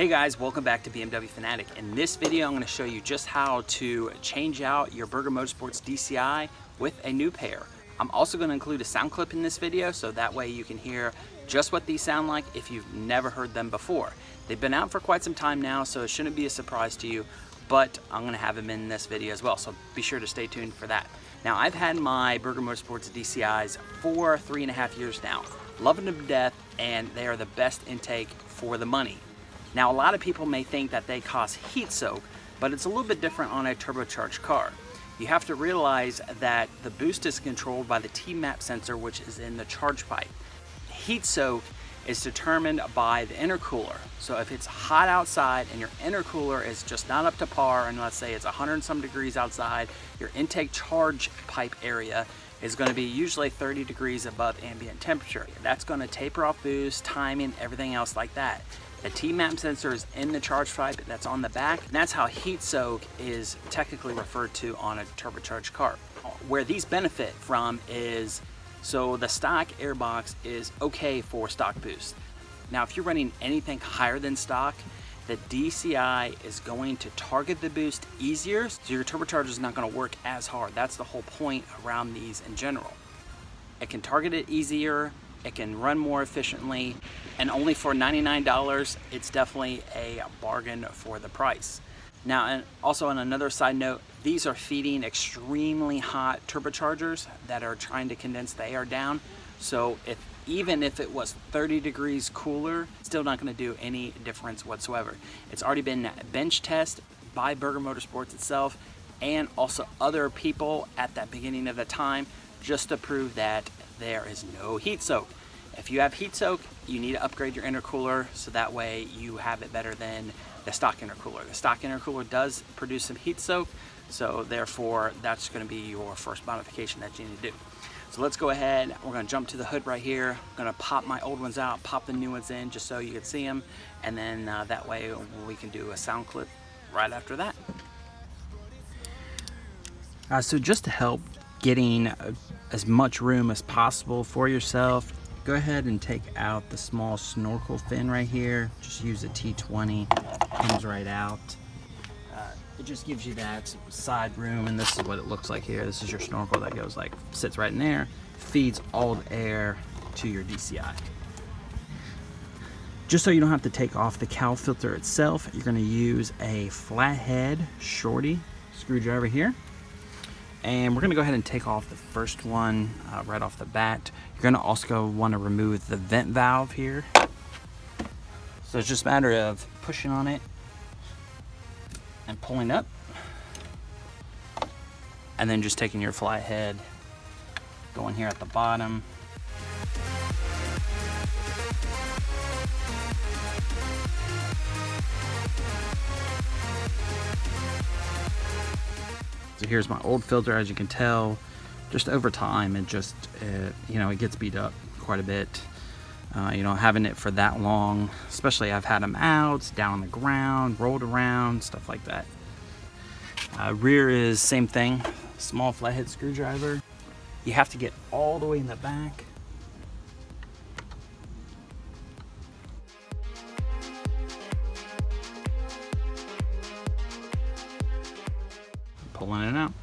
Hey guys, welcome back to BMW Fanatic. In this video, I'm going to show you just how to change out your BMW Motorsports DCI with a new pair. I'm also going to include a sound clip in this video, so that way you can hear just what these sound like if you've never heard them before. They've been out for quite some time now, so it shouldn't be a surprise to you, but I'm going to have them in this video as well, so be sure to stay tuned for that. Now, I've had my BMW Motorsports DCIs for 3.5 years now. Loving them to death, and they are the best intake for the money. Now, a lot of people may think that they cause heat soak, but it's a little bit different on a turbocharged car. You have to realize that the boost is controlled by the T-map sensor, which is in the charge pipe. Heat soak is determined by the intercooler. So if it's hot outside and your intercooler is just not up to par, and let's say it's 100 and some degrees outside, your intake charge pipe area is going to be usually 30 degrees above ambient temperature. That's going to taper off boost, timing, everything else like that. The T-map sensor is in the charge pipe that's on the back, and that's how heat soak is technically referred to on a turbocharged car. Where these benefit from is, so the stock airbox is okay for stock boost. Now, if you're running anything higher than stock, the DCI is going to target the boost easier, so your turbocharger is not going to work as hard. That's the whole point around these in general. It can target it easier, it can run more efficiently, and only for $99, it's definitely a bargain for the price. Now, and also on another side note, these are feeding extremely hot turbochargers that are trying to condense the air down. So even if it was 30 degrees cooler, it's still not going to do any difference whatsoever. It's already been bench tested by BMW Motorsports itself and also other people at that beginning of the time, just to prove that there is no heat soak. If you have heat soak, you need to upgrade your intercooler so that way you have it better than the stock intercooler. The stock intercooler does produce some heat soak, so therefore that's going to be your first modification that you need to do. So let's go ahead, we're going to jump to the hood right here. I'm going to pop my old ones out, pop the new ones in just so you can see them, and then that way we can do a sound clip right after that. So just to help getting as much room as possible for yourself, go ahead and take out the small snorkel fin right here. Just use a T20, comes right out. It just gives you that side room, and this is what it looks like here. This is your snorkel that goes like, sits right in there, feeds all the air to your DCI. Just so you don't have to take off the cowl filter itself, you're gonna use a flathead shorty screwdriver here. And we're gonna go ahead and take off the first one right off the bat. You're gonna also wanna remove the vent valve here. So it's just a matter of pushing on it and pulling up. And then just taking your flathead, going here at the bottom. So here's my old filter. As you can tell, just over time, it just, it gets beat up quite a bit. Having it for that long, especially I've had them out, down on the ground, rolled around, stuff like that. Rear is same thing, small flathead screwdriver. You have to get all the way in the back. Pulling it out.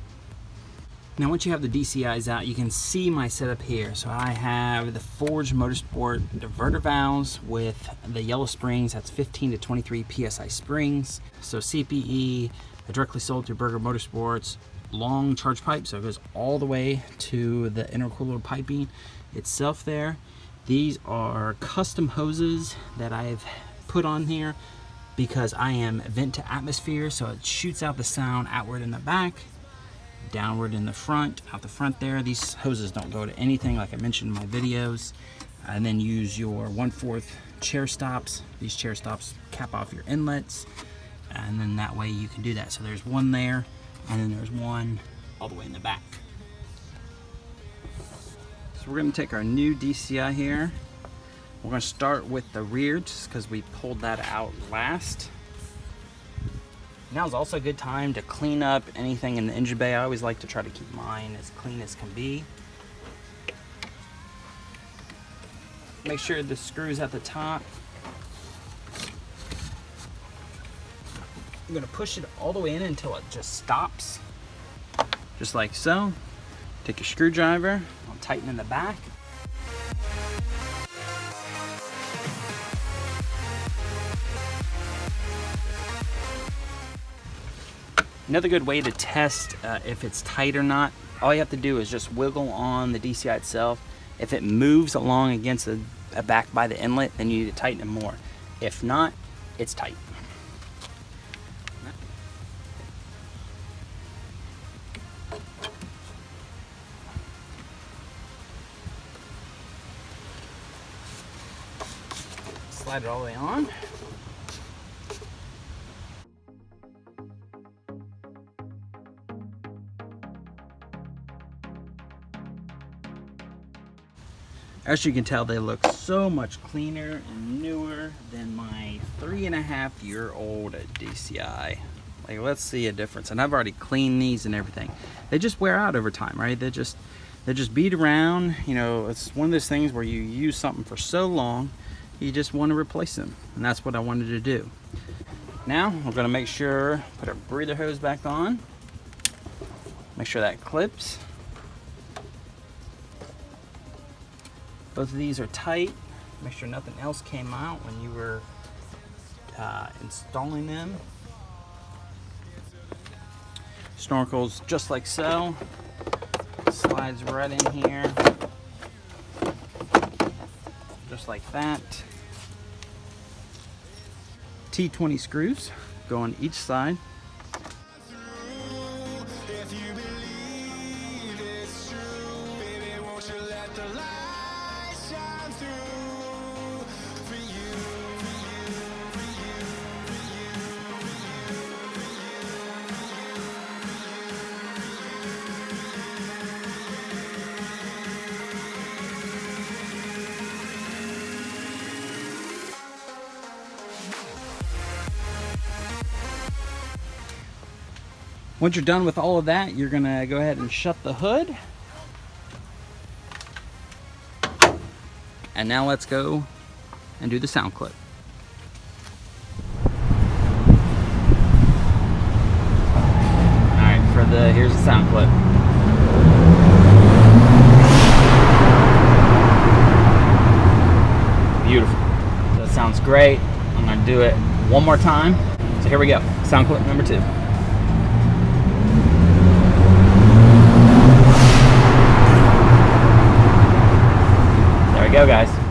Now, once you have the DCIs out, you can see my setup here. So I have the Forged Motorsport diverter valves with the yellow springs. That's 15 to 23 PSI springs. So CPE, directly sold through BMW Motorsports, long charge pipe. So it goes all the way to the intercooler piping itself there. These are custom hoses that I've put on here because I am vent to atmosphere. So it shoots out the sound outward in the back, downward in the front, out the front there. These hoses don't go to anything, like I mentioned in my videos. And then use your 1/4 chair stops. These chair stops cap off your inlets, and then that way you can do that. So there's one there, and then there's one all the way in the back. So we're going to take our new DCI here. We're going to start with the rear just because we pulled that out last. Now is also a good time to clean up anything in the engine bay. I always like to try to keep mine as clean as can be. Make sure the screws at the top You're gonna push it all the way in until it just stops. Just like so. Take your screwdriver, I'll tighten in the back. Another good way to test if it's tight or not, all you have to do is just wiggle on the DCI itself. If it moves along against a back by the inlet, then you need to tighten it more. If not, it's tight. Slide it all the way on. As you can tell, they look so much cleaner and newer than my 3.5-year-old DCI. Like, let's see a difference. And I've already cleaned these and everything. They just wear out over time, right? They just beat around. You know, it's one of those things where you use something for so long, you just want to replace them. And that's what I wanted to do. Now, we're gonna make sure, put our breather hose back on. Make sure that clips. Both of these are tight. Make sure nothing else came out when you were installing them. Snorkels just like so. Slides right in here. Just like that. T20 screws go on each side. Once you're done with all of that, you're gonna go ahead and shut the hood. And now let's go and do the sound clip. All right, here's the sound clip. Beautiful. That sounds great. I'm gonna do it one more time. So here we go, sound clip number 2. There we go, guys.